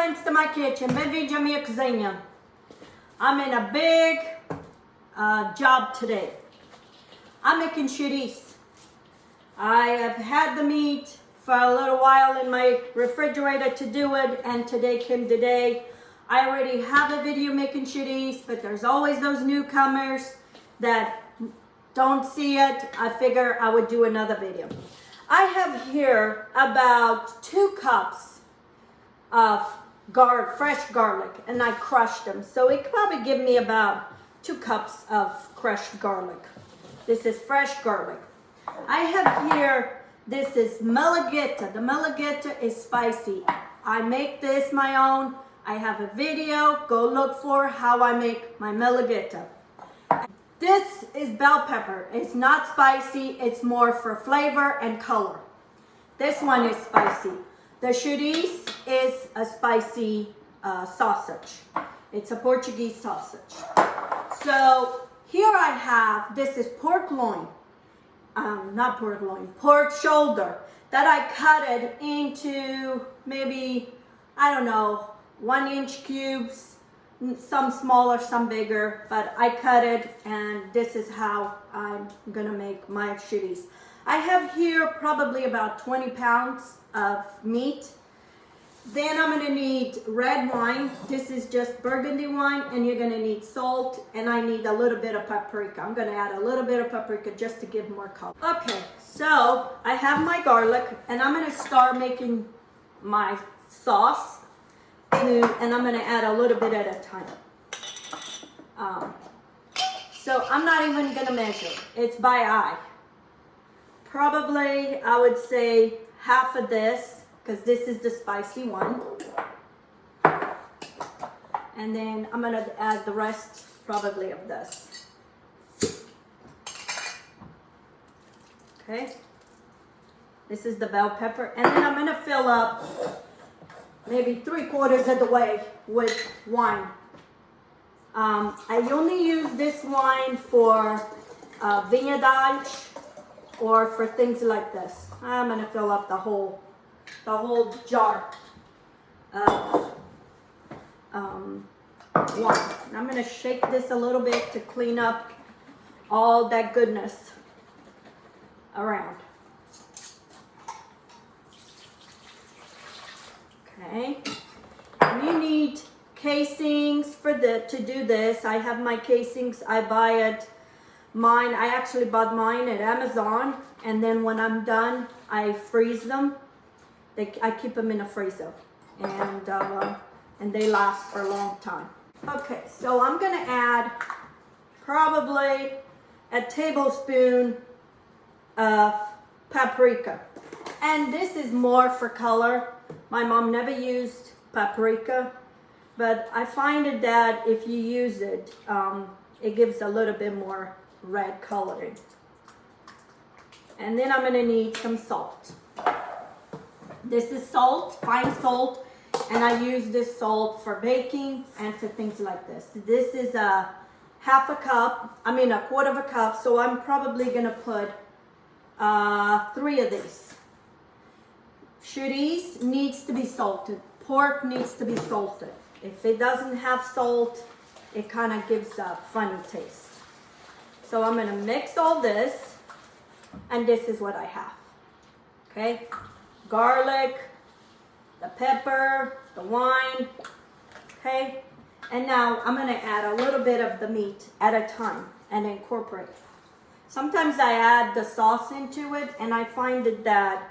friends to my kitchen. Bem-vindos à minha cozinha. I'm in a big job today. I'm making chouriço. I have had the meat for a little while in my refrigerator to do it, and today came the day. I already have a video making chouriço, but there's always those newcomers that don't see it. I figure I would do another video. I have here about 2 cups of fresh garlic, and I crushed them. So it could probably give me about 2 cups of crushed garlic. This is fresh garlic. I have here, this is malagueta. The malagueta is spicy. I make this my own. I have a video. Go look for how I make my malagueta. This is bell pepper. It's not spicy. It's more for flavor and color. This one is spicy. The chouriço is a spicy sausage. It's a Portuguese sausage. So here I have, this is pork loin. Not pork loin, pork shoulder that I cut it into maybe, I don't know, 1-inch cubes. Some smaller, some bigger, but I cut it, and this is how I'm gonna make my chouriço. I have here probably about 20 pounds of meat. Then I'm gonna need red wine. This is just burgundy wine, and you're gonna need salt, and I need a little bit of paprika. I'm gonna add a little bit of paprika just to give more color. Okay, so I have my garlic, and I'm gonna start making my sauce. And I'm going to add a little bit at a time. So I'm not even going to measure. It's by eye. Probably, I would say half of this, because this is the spicy one. And then I'm going to add the rest probably of this. Okay. This is the bell pepper. And then I'm going to fill up maybe 3/4 of the way with wine. I only use this wine for vinho or for things like this. I'm gonna fill up the whole jar of wine. And I'm gonna shake this a little bit to clean up all that goodness around. Okay, and you need casings to do this. I have my casings. I buy it. I actually bought mine at Amazon, and then when I'm done, I freeze them. I keep them in a freezer, and they last for a long time. Okay, so I'm gonna add probably a tablespoon of paprika, and this is more for color. My mom never used paprika, but I find it that if you use it, it gives a little bit more red coloring. And then I'm gonna need some salt. This is salt, fine salt, and I use this salt for baking and for things like this. This is a 1/4 of a cup, so I'm probably gonna put 3 of these. Chouriço needs to be salted. Pork needs to be salted. If it doesn't have salt, it kind of gives a funny taste. So I'm going to mix all this, and this is what I have. Okay? Garlic, the pepper, the wine. Okay? And now I'm going to add a little bit of the meat at a time and incorporate. Sometimes I add the sauce into it, and I find it that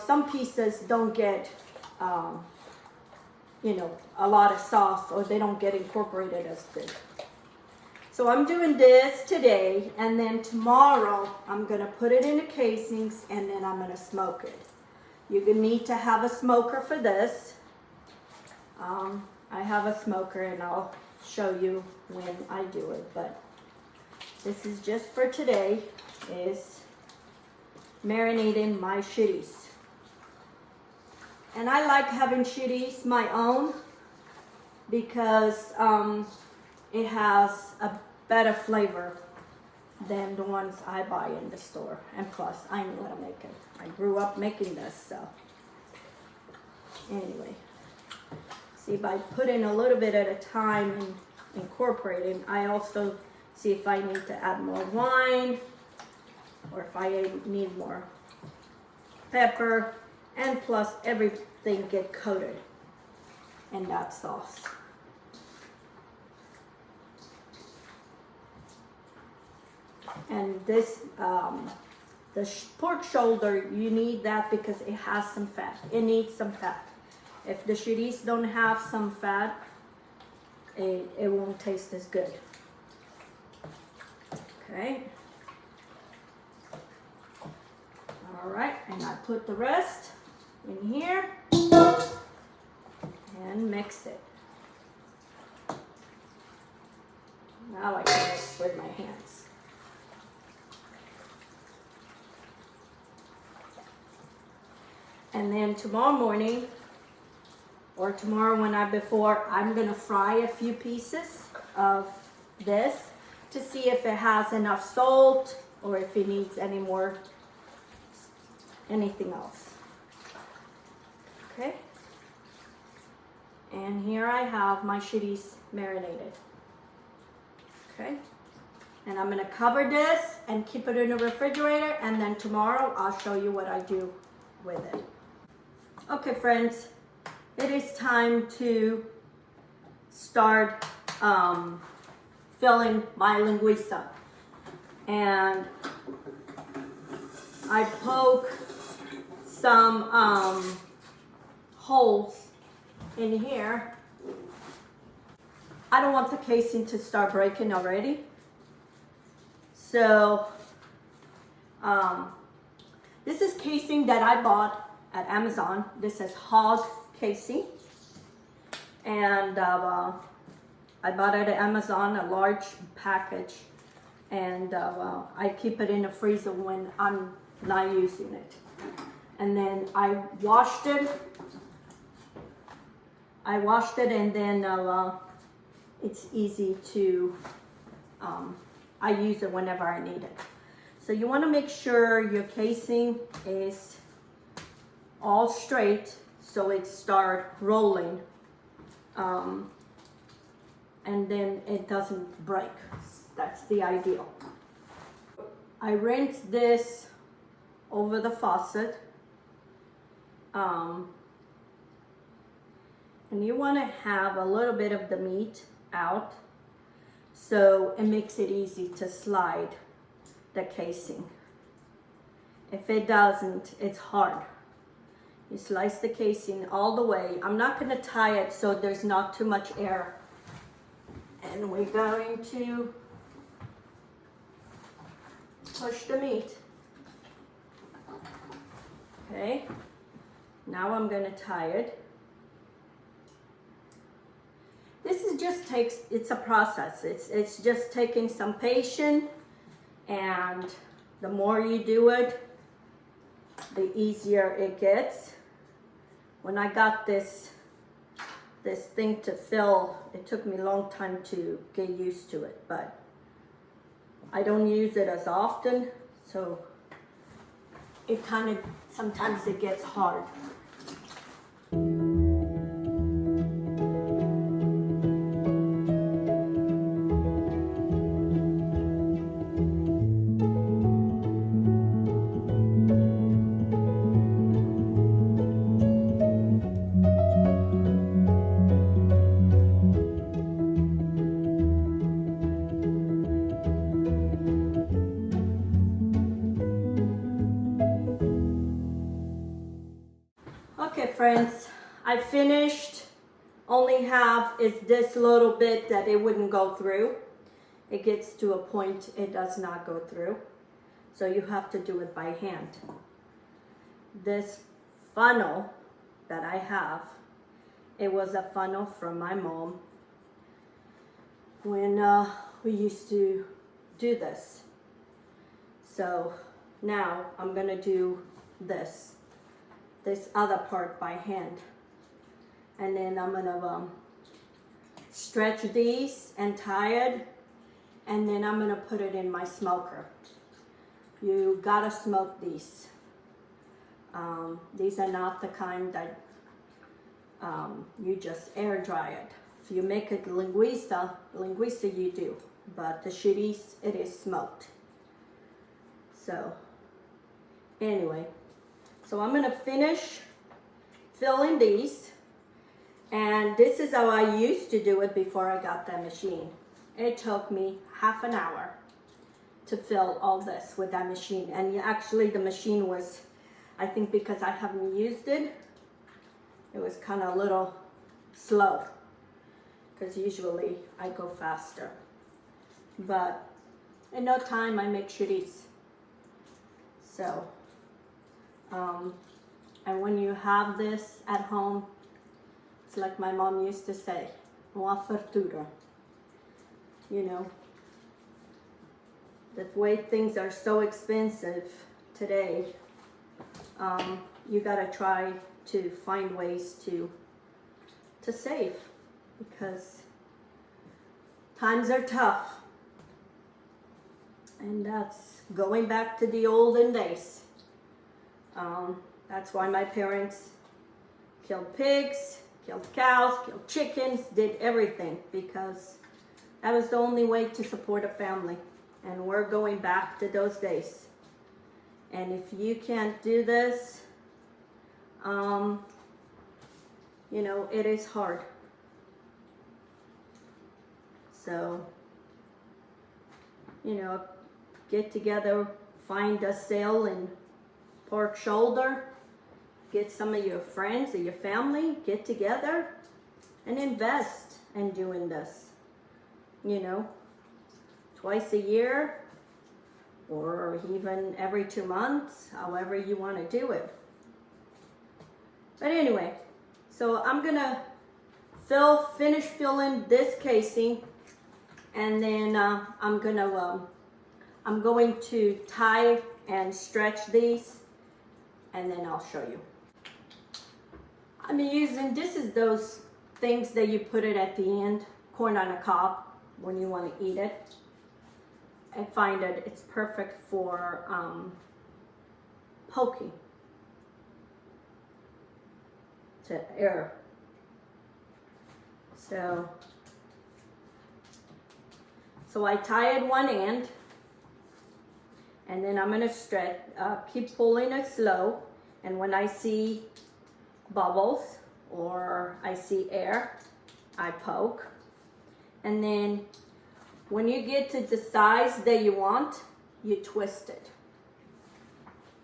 some pieces don't get, a lot of sauce, or they don't get incorporated as good. So I'm doing this today, and then tomorrow I'm going to put it in the casings, and then I'm going to smoke it. You're going to need to have a smoker for this. I have a smoker, and I'll show you when I do it, but this is just for today, is marinating my chouriço. And I like having chouriço my own because it has a better flavor than the ones I buy in the store. And plus, I know how to make it. I grew up making this, so anyway. See, by putting a little bit at a time and incorporating, I also see if I need to add more wine or if I need more pepper, and plus everything get coated in that sauce. And this, the pork shoulder, you need that because it has some fat. It needs some fat. If the chouriço don't have some fat, it won't taste as good. Okay. All right, and I put the rest in here and mix it. Now I can mix with my hands. And then tomorrow morning, or tomorrow I'm gonna fry a few pieces of this to see if it has enough salt or if it needs anything else. Okay. And here I have my chouriço marinated. Okay. And I'm gonna cover this and keep it in the refrigerator, and then tomorrow I'll show you what I do with it. Okay, friends, it is time to start filling my linguiça. And I poke some holes in here. I don't want the casing to start breaking already. So this is casing that I bought at Amazon. This is hog casing, and I bought it at Amazon, a large package, and I keep it in the freezer when I'm not using it. And then I washed it, and then it's easy to, I use it whenever I need it. So you want to make sure your casing is all straight so it start rolling, and then it doesn't break. That's the ideal. I rinse this over the faucet, and you want to have a little bit of the meat out so it makes it easy to slide the casing. If it doesn't, it's hard. You slice the casing all the way. I'm not going to tie it so there's not too much air. And we're going to push the meat. Okay. Now I'm going to tie it. This is just it's a process. It's just taking some patience, and the more you do it, the easier it gets. When I got this thing to fill, it took me a long time to get used to it, but I don't use it as often, so it sometimes it gets hard. Okay, friends, I finished. Only half is this little bit that it wouldn't go through. It gets to a point it does not go through. So you have to do it by hand. This funnel that I have, it was a funnel from my mom when we used to do this. So now I'm gonna do this other part by hand, and then I'm gonna stretch these and tie it, and then I'm gonna put it in my smoker. You gotta smoke these. These are not the kind that you just air dry it. If you make it linguiça you do, but the chouriço, it is smoked. So anyway, so I'm gonna finish filling these, and this is how I used to do it before I got that machine. It took me half an hour to fill all this with that machine, and actually the machine was, I think because I haven't used it, it was kind of a little slow, because usually I go faster. But in no time I make chouriço. So, and when you have this at home, it's like my mom used to say, uma fartura. You know, the way things are so expensive today, you gotta try to find ways to save, because times are tough. And that's going back to the olden days. That's why my parents killed pigs, killed cows, killed chickens, did everything, because that was the only way to support a family. And we're going back to those days. And if you can't do this, you know, it is hard. So, you know, get together, find a sale in pork shoulder, get some of your friends or your family, get together and invest in doing this. You know, twice a year or even every 2 months, however you want to do it. But anyway, so I'm gonna finish filling this casing, and then I'm going to tie and stretch these, and then I'll show you. I'm using, this is those things that you put it at the end, corn on a cob, when you want to eat it. I find that it's perfect for poking to air. So I tie it one end, and then I'm going to stretch, keep pulling it slow, and when I see bubbles or I see air, I poke. And then when you get to the size that you want, you twist it.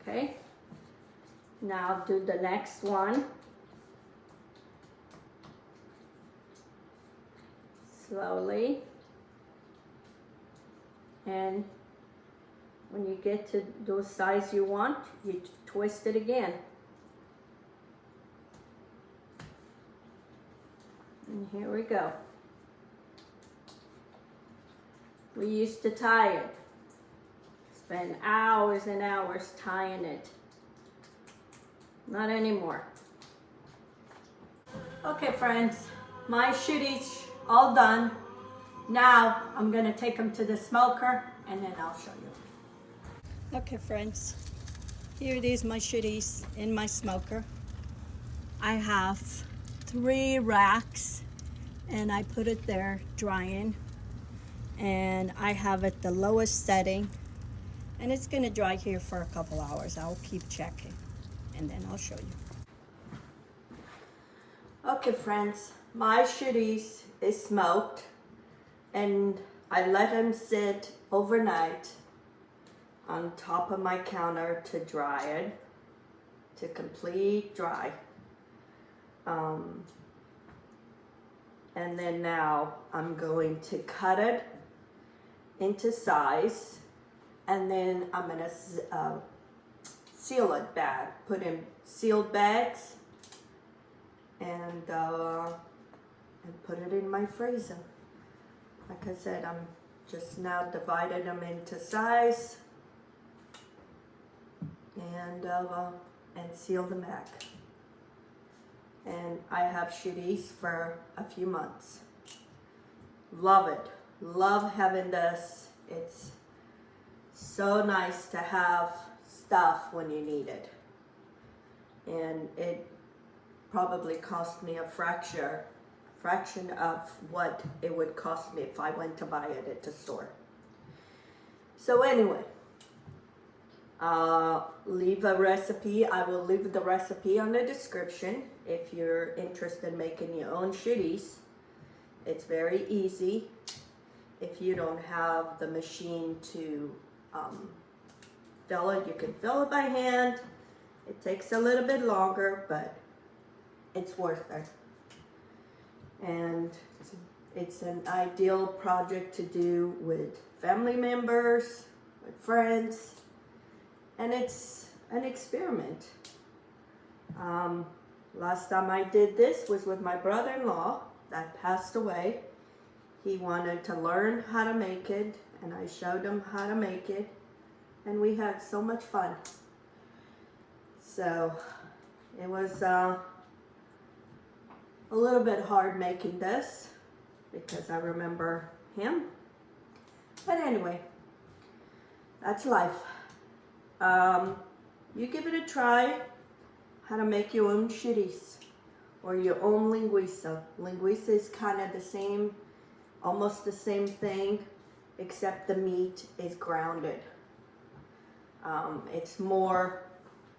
Okay? Now do the next one. Slowly. And when you get to those size you want, you twist it again. And here we go. We used to tie it. Spend hours and hours tying it. Not anymore. Okay, friends, my chouriço all done. Now I'm gonna take them to the smoker, and then I'll show you. Okay, friends, here it is, my chouriço in my smoker. I have 3 racks, and I put it there drying, and I have it the lowest setting, and it's gonna dry here for a couple hours. I'll keep checking, and then I'll show you. Okay, friends, my chouriço is smoked, and I let them sit overnight on top of my counter to dry it, to complete dry. And then now I'm going to cut it into size, and then I'm gonna seal it bag, put in sealed bags, and put it in my freezer. Like I said, I'm just now dividing them into size, and seal them back. And I have chouriço for a few months. Love it. Love having this. It's so nice to have stuff when you need it. And probably cost me a fraction of what it would cost me if I went to buy it at the store. So anyway, leave a recipe. I will leave the recipe on the description if you're interested in making your own chouriço. It's very easy. If you don't have the machine to fill it, you can fill it by hand. It takes a little bit longer, but it's worth it. And it's an ideal project to do with family members, with friends, and it's an experiment. Last time I did this was with my brother-in-law that passed away. He wanted to learn how to make it, and I showed him how to make it, and we had so much fun. So it was a little bit hard making this because I remember him. But anyway, that's life. You give it a try, how to make your own chouriço or your own linguiça. Linguiça is kind of the same, almost the same thing, except the meat is grounded.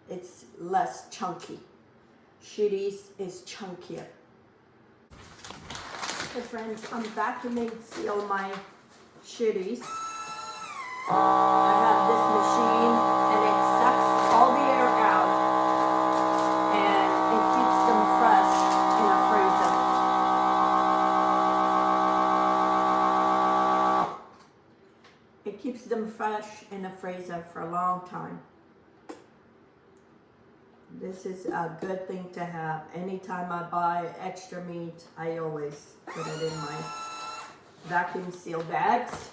It's less chunky. Chouriço is chunkier. Okay friends, I'm vacuuming seal my chouriço. I have this machine and it sucks all the air out and it keeps them fresh in a freezer. It keeps them fresh in a freezer for a long time. This is a good thing to have. Anytime I buy extra meat, I always put it in my vacuum seal bags.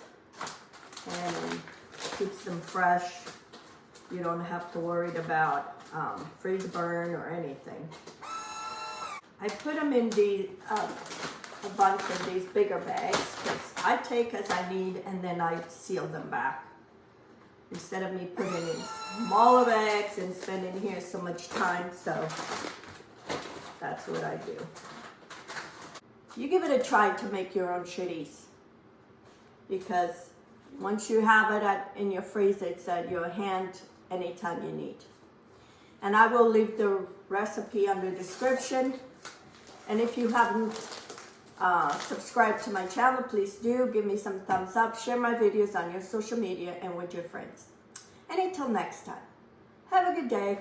And it keeps them fresh. You don't have to worry about freeze burn or anything. I put them in a bunch of these bigger bags because I take as I need and then I seal them back. Instead of me putting in smaller bags and spending here so much time, so that's what I do. You give it a try to make your own chouriço, because once you have it in your freezer, it's at your hand anytime you need. And I will leave the recipe under the description. And if you haven't subscribed to my channel, please do give me some thumbs up, share my videos on your social media and with your friends. And until next time, have a good day.